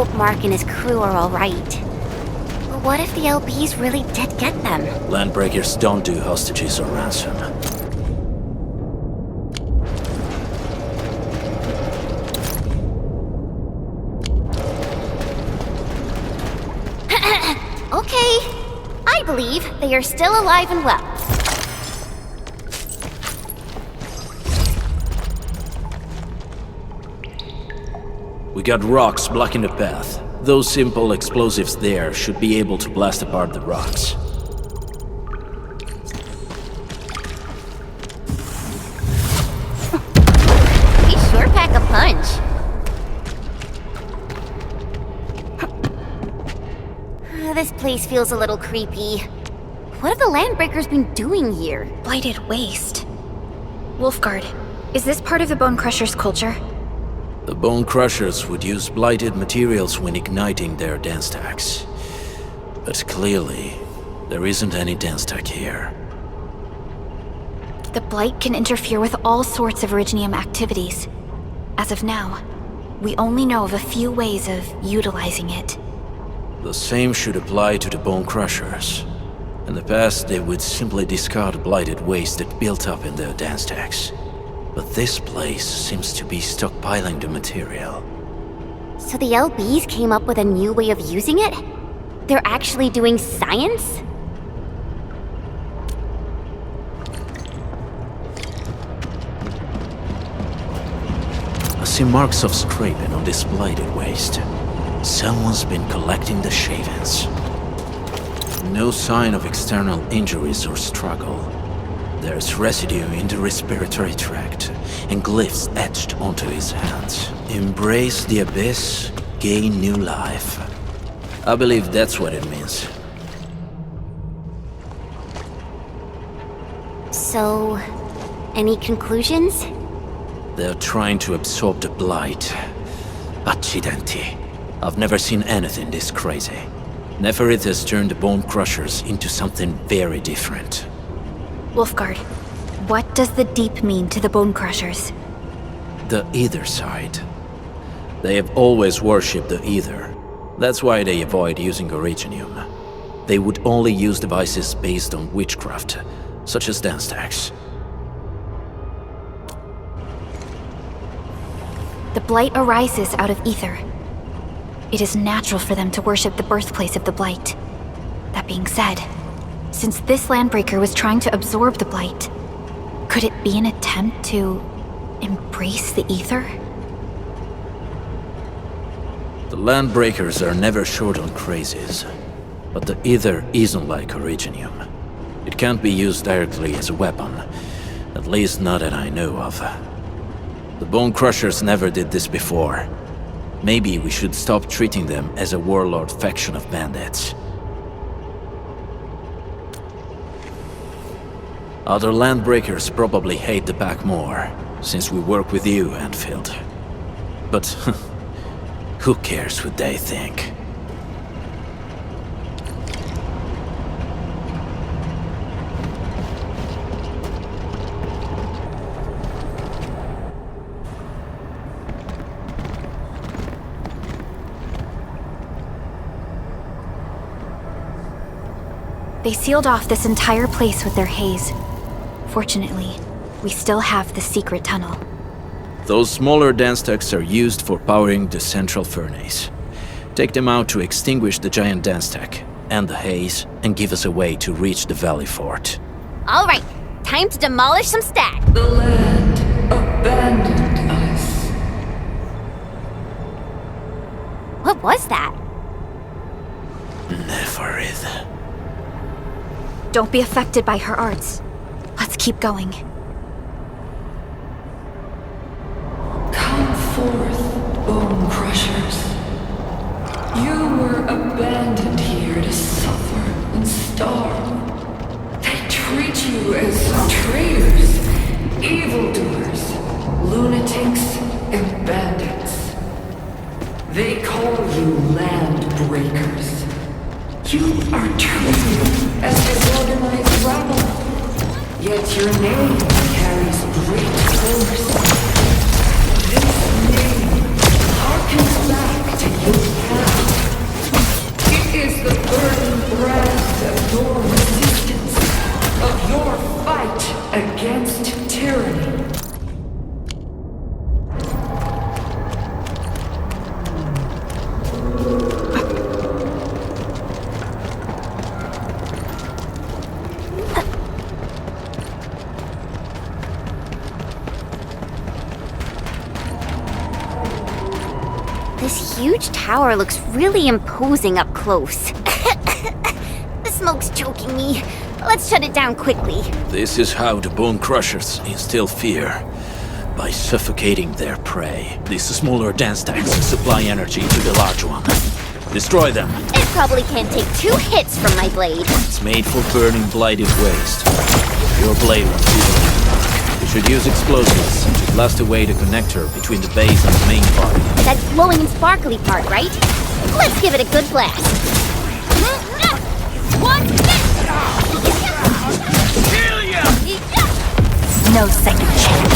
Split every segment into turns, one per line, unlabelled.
hope Mark and his crew are alright. But what if the LBs really did get them?
Landbreakers don't do hostages or ransom.
Okay. I believe they are still alive and well.
We got rocks blocking the path. Those simple explosives there should be able to blast apart the rocks.
We sure pack a punch. This place feels a little creepy. What have the Landbreakers been doing here?
Blighted waste. Wolfguard, is this part of the Bone Crusher's culture?
The Bone Crushers would use blighted materials when igniting their dance stacks. But clearly, there isn't any dance stack here.
The Blight can interfere with all sorts of Originium activities. As of now, we only know of a few ways of utilizing it.
The same should apply to the Bone Crushers. In the past, they would simply discard blighted waste that built up in their dance stacks. But this place seems to be stockpiling the material.
So the LBs came up with a new way of using it? They're actually doing science?
I see marks of scraping on this blighted waste. Someone's been collecting the shavings. No sign of external injuries or struggle. There's residue in the respiratory tract, and glyphs etched onto his hands. Embrace the abyss, gain new life. I believe that's what it means.
So, any conclusions?
They're trying to absorb the blight. Accidenti. I've never seen anything this crazy. Neferith has turned the Bone Crushers into something very different.
Wolfguard, what does the Deep mean to the Bone Crushers?
The Ether side. They have always worshipped the Ether. That's why they avoid using Originium. They would only use devices based on witchcraft, such as dance stacks.
The Blight arises out of Ether. It is natural for them to worship the birthplace of the Blight. That being said, since this Landbreaker was trying to absorb the Blight, could it be an attempt to embrace the Ether?
The Landbreakers are never short on crazes, but the Ether isn't like Originium. It can't be used directly as a weapon, at least not that I know of. The Bone Crushers never did this before. Maybe we should stop treating them as a warlord faction of bandits. Other Landbreakers probably hate the pack more, since we work with you, Enfield. But who cares what they think?
They sealed off this entire place with their haze. Fortunately, we still have the secret tunnel.
Those smaller dance stacks are used for powering the central furnace. Take them out to extinguish the giant dance stack and the haze, and give us a way to reach the Valley Fort.
Alright, time to demolish some stacks.
The land abandoned us.
What was that?
Neferith.
Don't be affected by her arts. Let's keep going.
Come forth, Bone Crushers. You were abandoned here to suffer and starve. They treat you as traitors, evildoers, lunatics, and bandits. They call you land breakers. You are treated as disorganized rabble, yet your name carries great force. This name harkens back to your past. against tyranny.
This huge tower looks really imposing up close. The smoke's choking me. Let's shut it down quickly.
This is how the Bone Crushers instill fear. By suffocating their prey. These smaller dance stacks supply energy to the large one. Destroy them.
It probably can't take 2 hits from my blade.
It's made for burning blighted waste. Your blade won't do it. You should use explosives to blast away the connector between the base and the main part.
That glowing and sparkly part, right? Let's give it a good blast. One hit!
Kill ya!
No second chance.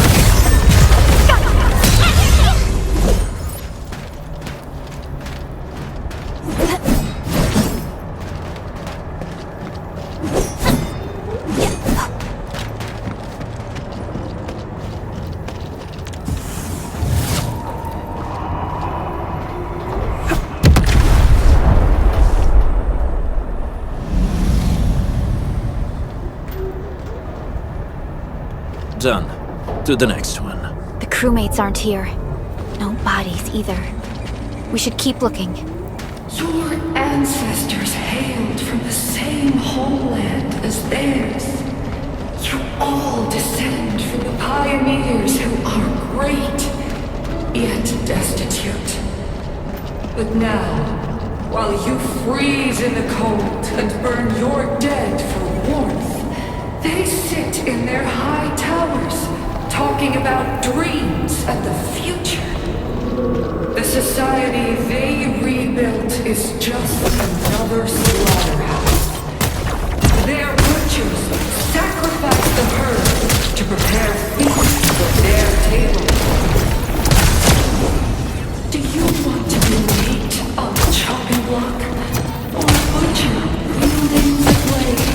Done. To the next one.
The crewmates aren't here. No bodies either. We should keep looking.
Your ancestors hailed from the same homeland as theirs. You all descend from the pioneers who are great, yet destitute. But now, while you freeze in the cold and burn your dead for warmth, they sit in their high towers, talking about dreams and the future. The society they rebuilt is just another slaughterhouse. Their butchers sacrifice the herd to prepare feasts for their table. Do you want to be meat on the chopping block, or butcher wielding the blade?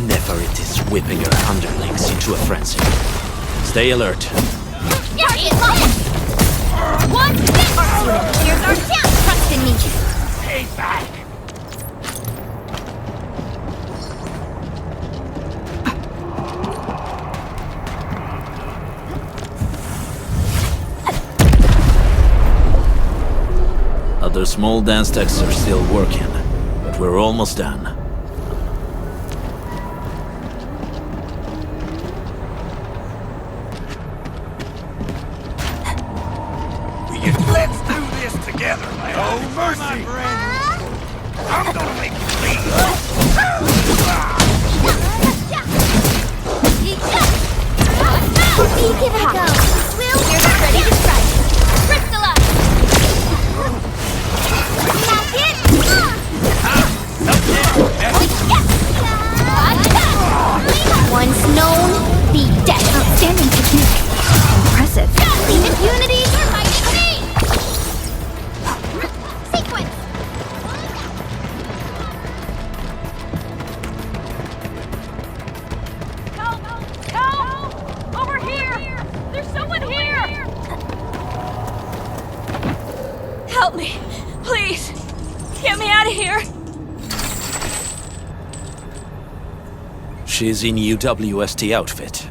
Never it is whipping her underlings into a frenzy. Stay alert.
One hit! Here's our chance! Trust in me.
Payback!
Other small dance stacks are still working, but we're almost done.
Let's do this together, man. Oh, mercy, my friend. I'm gonna make you bleed.
Give it a go. Will, you're ready to strike. Crystallize! That's it! Once known, be dead.
Outstanding technique. Impressive.
Impunity for fighting me! Sequence!
Help! Over here! There's someone here! Help me! Please! Get me out of here!
She's in UWST outfit.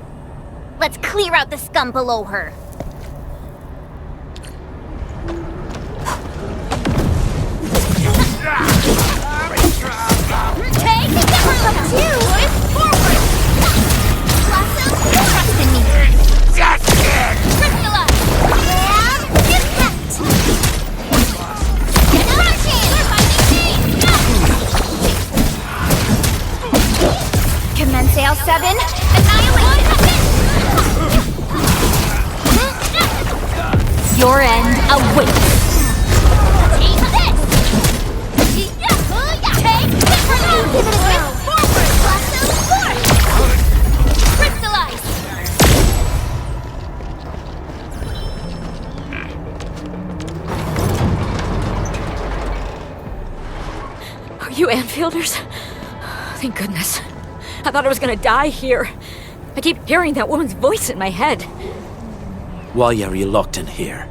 Let's clear out the scum below her. Take the difference of 2 is forward! Blossom, trust in me. Crystallize! And impact! Another chance! We're finding me! Commence L7, annihilation!
Your end awaits.
Take this! Take different! Give it a go! Forward! Blossom, forth! Crystallize!
Are you Anfielders? Thank goodness. I thought I was gonna die here. I keep hearing that woman's voice in my head.
Why are you locked in here?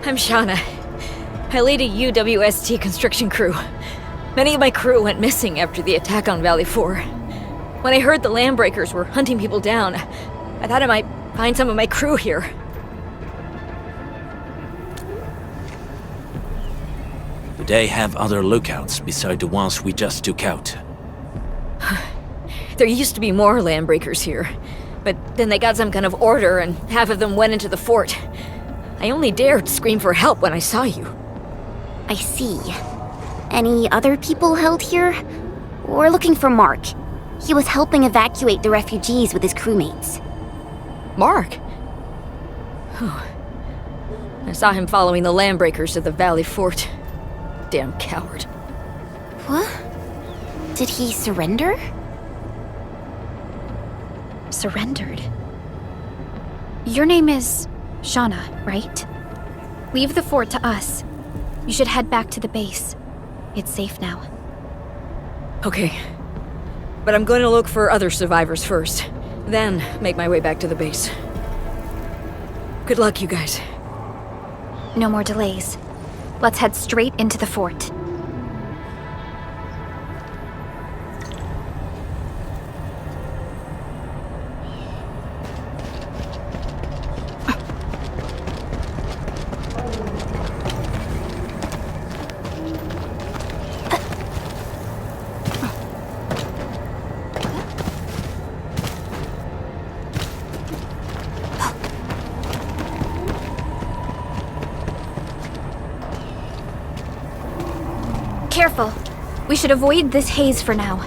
I'm Shauna. I lead a UWST construction crew. Many of my crew went missing after the attack on Valley 4. When I heard the Landbreakers were hunting people down, I thought I might find some of my crew here.
Do they have other lookouts beside the ones we just took out?
There used to be more Landbreakers here, but then they got some kind of order and half of them went into the fort. I only dared scream for help when I saw you.
I see. Any other people held here? We're looking for Mark. He was helping evacuate the refugees with his crewmates.
Mark? Oh. I saw him following the Landbreakers to the Valley Fort. Damn coward.
What? Did he surrender?
Surrendered. Your name is Shauna, right? Leave the fort to us. You should head back to the base. It's safe now.
Okay. But I'm going to look for other survivors first, then make my way back to the base. Good luck, you guys.
No more delays. Let's head straight into the fort. Careful. We should avoid this haze for now.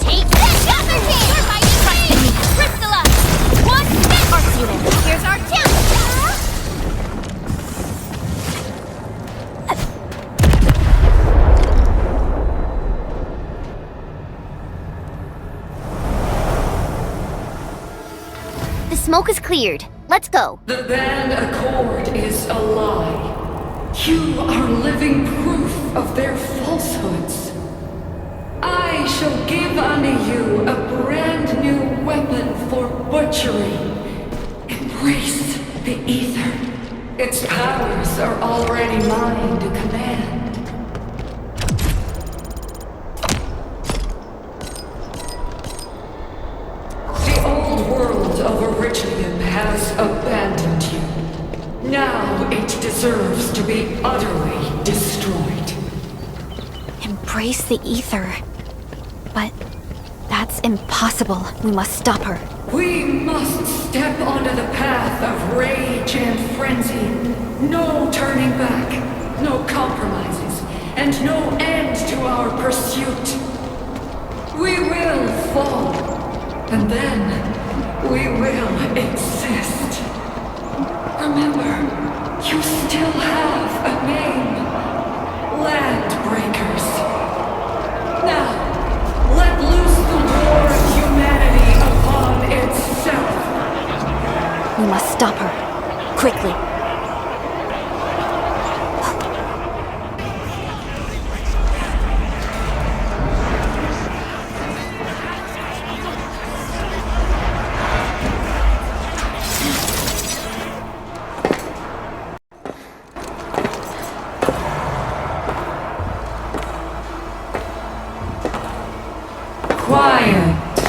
Take this! We're fighting Rusty! Crystalla! One minute! Arcs unit, here's our two! The smoke is cleared. Let's go.
The band accord is a lie. You are living proof of their falsehoods. I shall give unto you a brand new weapon for butchery. Embrace the ether. Its powers are already mine to command. The old world of Orichalib has abandoned you. Now it deserves to be utterly destroyed.
Embrace the ether. But that's impossible. We must stop her.
We must step onto the path of rage and frenzy. No turning back, no compromises, and no end to our pursuit. We will fall, and then we will exist. Remember, you still have a name. Landbreakers. Now, let loose the war of humanity upon itself.
We must stop her. Quickly.
Quiet.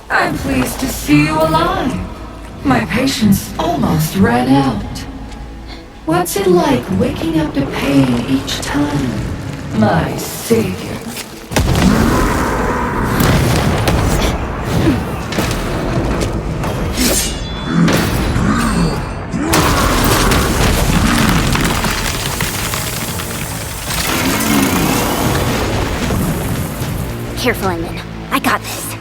I'm pleased to see you alive. My patience almost ran out. What's it like waking up to pain each time, my savior?
Careful, Inman. I got this.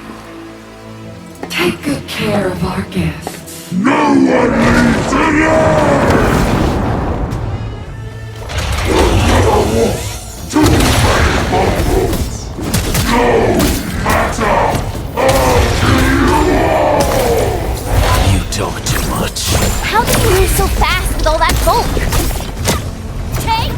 Take good care of our guests.
No one needs to know! We'll never walk to the same roads. Go!
talk too much.
How did you move so fast with all that bulk? Take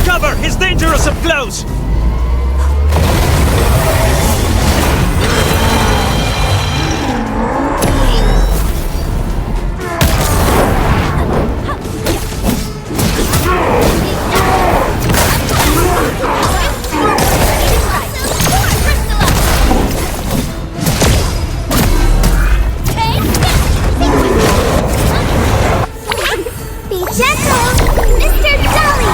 Cover! He's dangerous up close!
Be gentle, Mr. Jolly!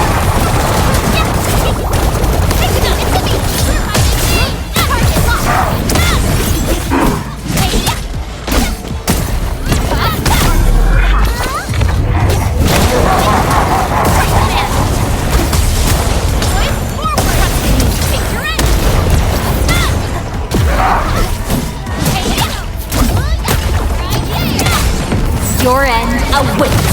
Your end awaits.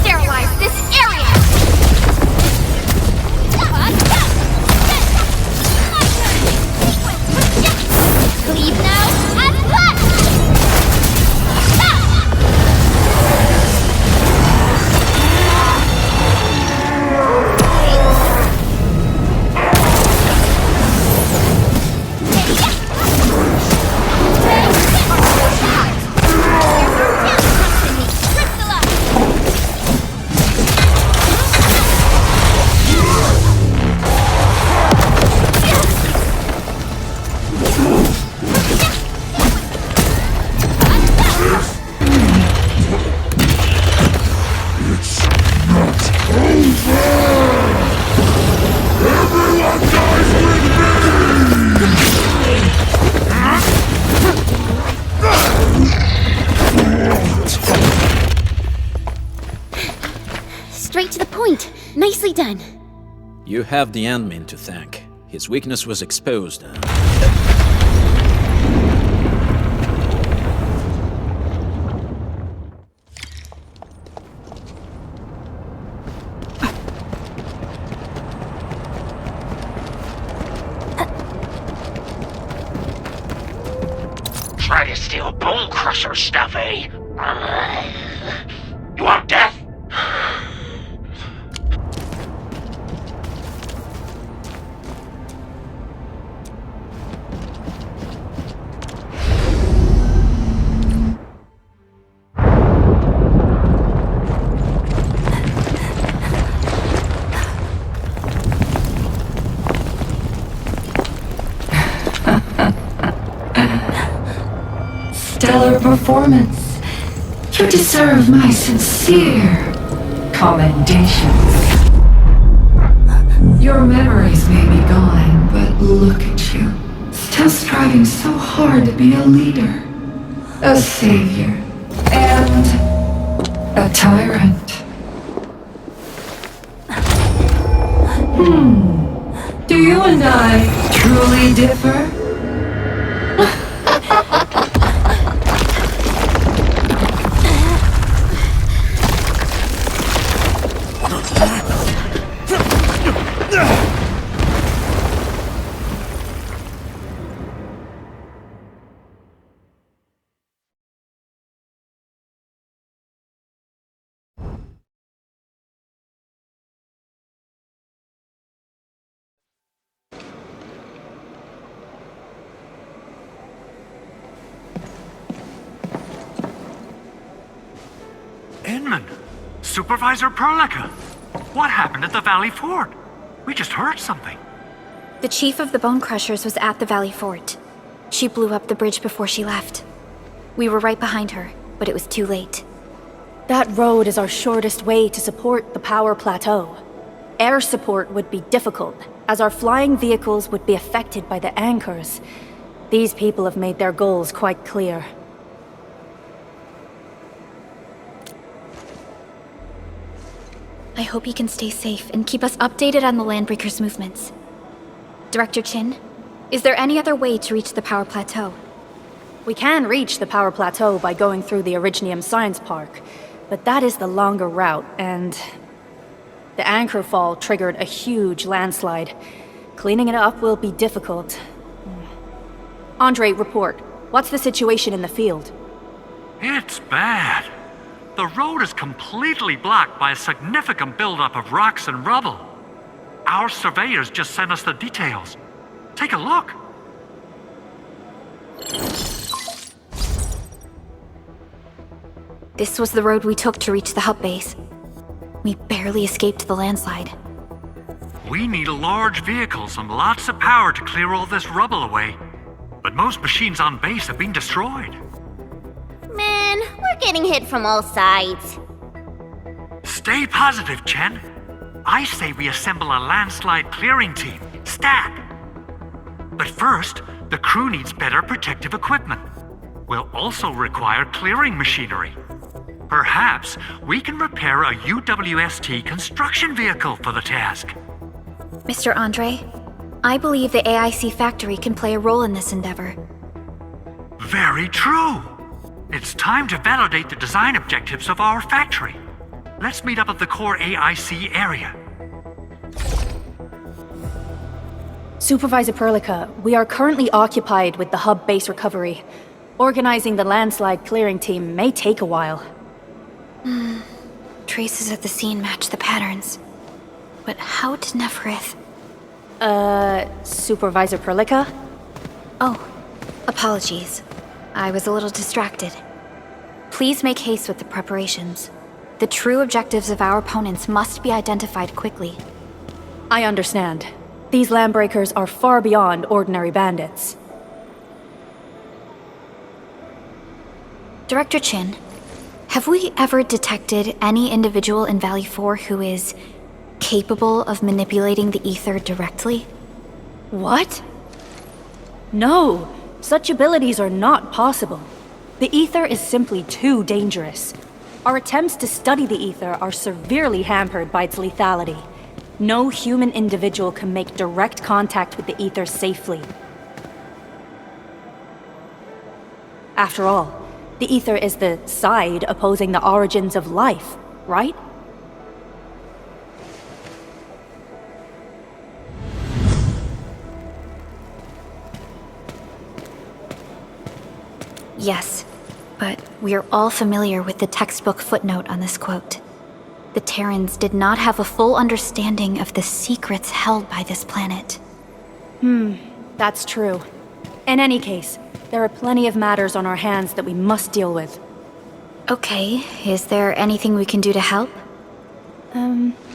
Sterilize this area. Leave now and left. Straight to the point. Nicely done.
You have the admin to thank. His weakness was exposed.
Try to steal Bone Crusher stuff, eh? You want death?
Stellar performance. You deserve my sincere commendations. Your memories may be gone, but look at you. Still striving so hard to be a leader, a savior, and a tyrant. Do you and I truly differ?
Supervisor Perlica! What happened at the Valley Fort? We just heard something.
The chief of the Bone Crushers was at the Valley Fort. She blew up the bridge before she left. We were right behind her, but it was too late.
That road is our shortest way to support the power plateau. Air support would be difficult, as our flying vehicles would be affected by the anchors. These people have made their goals quite clear.
I hope he can stay safe and keep us updated on the Landbreakers' movements. Director Chin, is there any other way to reach the power plateau?
We can reach the power plateau by going through the Originium Science Park, but that is the longer route, and the anchor fall triggered a huge landslide. Cleaning it up will be difficult. Andre, report. What's the situation in the field?
It's bad. The road is completely blocked by a significant buildup of rocks and rubble. Our surveyors just sent us the details. Take a look.
This was the road we took to reach the hub base. We barely escaped the landslide.
We need large vehicles and lots of power to clear all this rubble away. But most machines on base have been destroyed.
Man, we're getting hit from all sides.
Stay positive, Chen. I say we assemble a landslide clearing team, stat. But first, the crew needs better protective equipment. We'll also require clearing machinery. Perhaps we can repair a UWST construction vehicle for the task.
Mr. Andre, I believe the AIC factory can play a role in this endeavor.
Very true. It's time to validate the design objectives of our factory. Let's meet up at the core AIC area.
Supervisor Perlica, we are currently occupied with the hub base recovery. Organizing the landslide clearing team may take a while.
Traces at the scene match the patterns. But how did Neferith...
Supervisor Perlica?
Oh, apologies. I was a little distracted. Please make haste with the preparations. The true objectives of our opponents must be identified quickly.
I understand. These landbreakers are far beyond ordinary bandits.
Director Chin, have we ever detected any individual in Valley 4 who is capable of manipulating the ether directly?
What? No, such abilities are not possible. The ether is simply too dangerous. Our attempts to study the ether are severely hampered by its lethality. No human individual can make direct contact with the ether safely. After all, the ether is the side opposing the origins of life, right?
Yes, but we are all familiar with the textbook footnote on this quote. The Terrans did not have a full understanding of the secrets held by this planet.
That's true. In any case, there are plenty of matters on our hands that we must deal with.
Okay, is there anything we can do to help?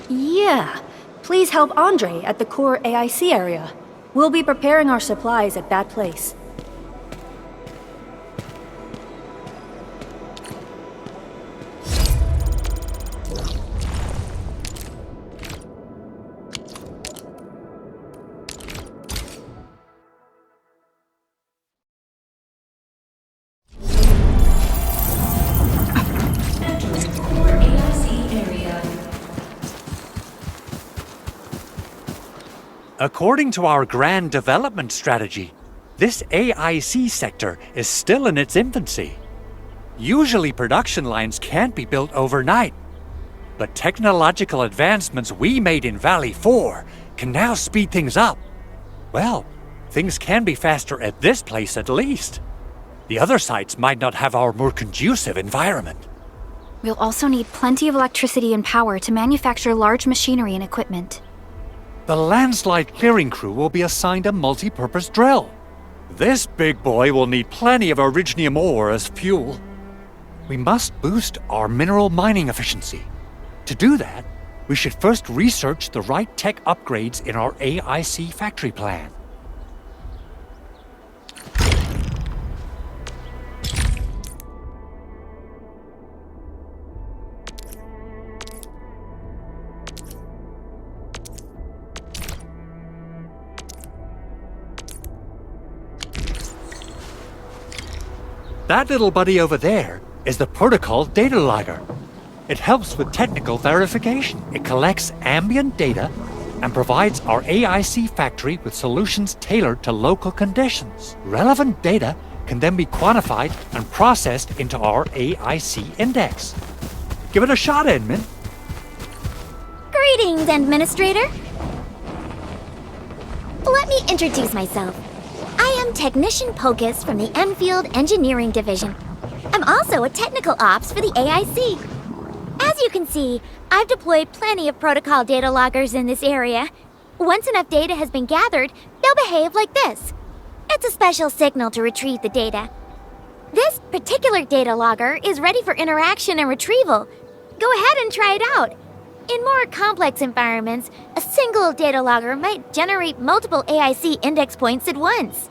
Yeah. Please help Andre at the core AIC area. We'll be preparing our supplies at that place.
According to our grand development strategy, this AIC sector is still in its infancy. Usually production lines can't be built overnight, but technological advancements we made in Valley 4 can now speed things up. Well, things can be faster at this place at least. The other sites might not have our more conducive environment.
We'll also need plenty of electricity and power to manufacture large machinery and equipment.
The landslide clearing crew will be assigned a multi-purpose drill. This big boy will need plenty of originium ore as fuel. We must boost our mineral mining efficiency. To do that, we should first research the right tech upgrades in our AIC factory plan. That little buddy over there is the protocol data logger. It helps with technical verification. It collects ambient data and provides our AIC factory with solutions tailored to local conditions. Relevant data can then be quantified and processed into our AIC index. Give it a shot, Edmund.
Greetings, Administrator. Let me introduce myself. I am Technician Pocus from the Enfield Engineering Division. I'm also a technical ops for the AIC. As you can see, I've deployed plenty of protocol data loggers in this area. Once enough data has been gathered, they'll behave like this. It's a special signal to retrieve the data. This particular data logger is ready for interaction and retrieval. Go ahead and try it out. In more complex environments, a single data logger might generate multiple AIC index points at once.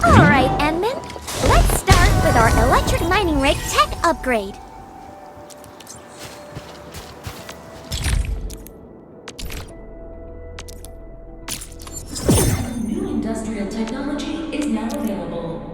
Alright, Enman. Let's start with our electric mining rig tech upgrade.
New industrial technology is now available.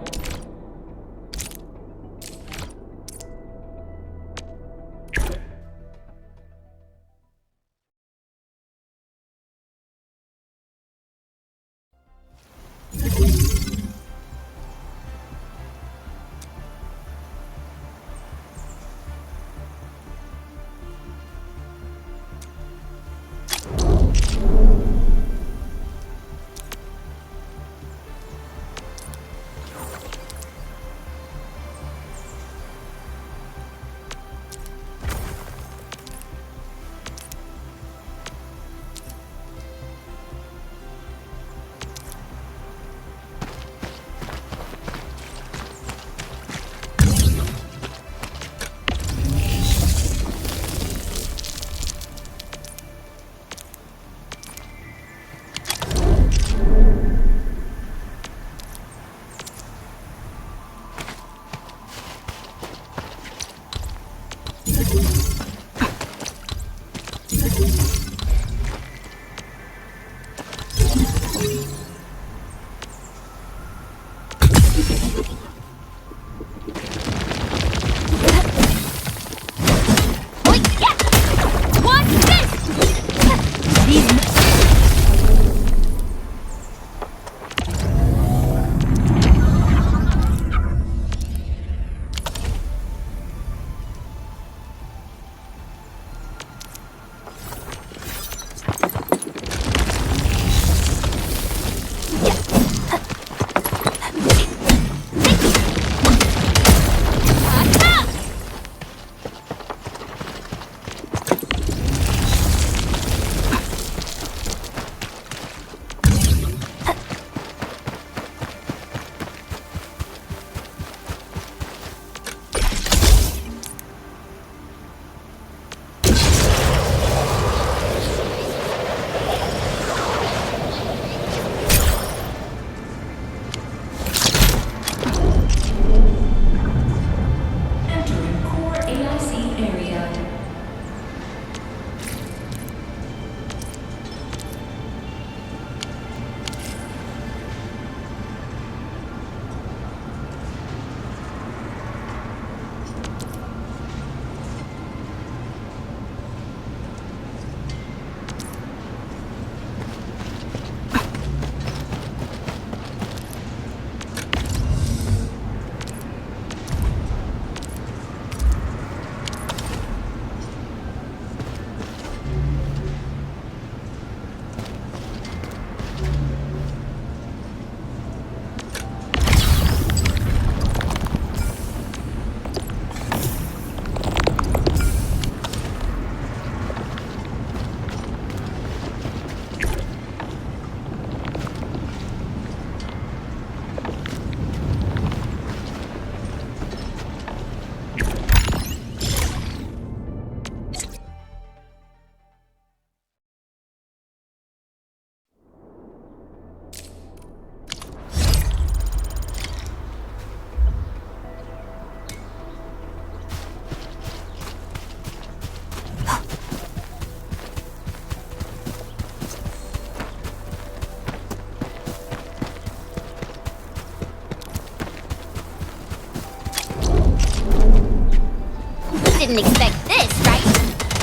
didn't expect this, right?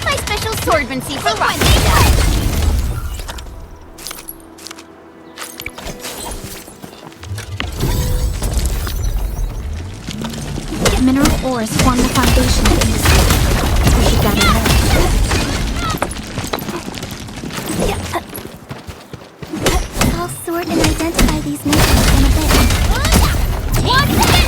My special swordmancy for rock.
Mineral ores form the foundation of these. We should gather more.
I'll sort and identify these minerals in a bit. What's this?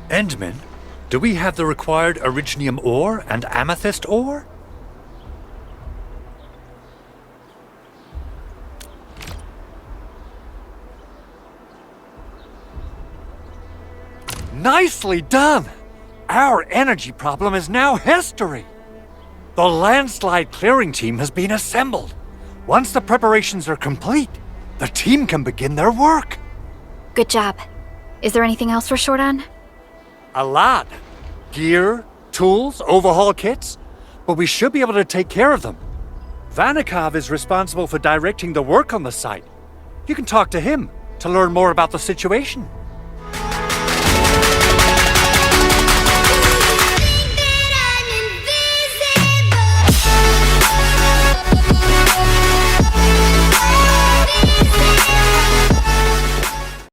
Endman, do we have the required Originium ore and Amethyst ore? Nicely done! Our energy problem is now history! The landslide clearing team has been assembled. Once the preparations are complete, the team can begin their work.
Good job. Is there anything else we're short on?
A lot. Gear, tools, overhaul kits. But we should be able to take care of them. Vanikov is responsible for directing the work on the site. You can talk to him to learn more about the situation.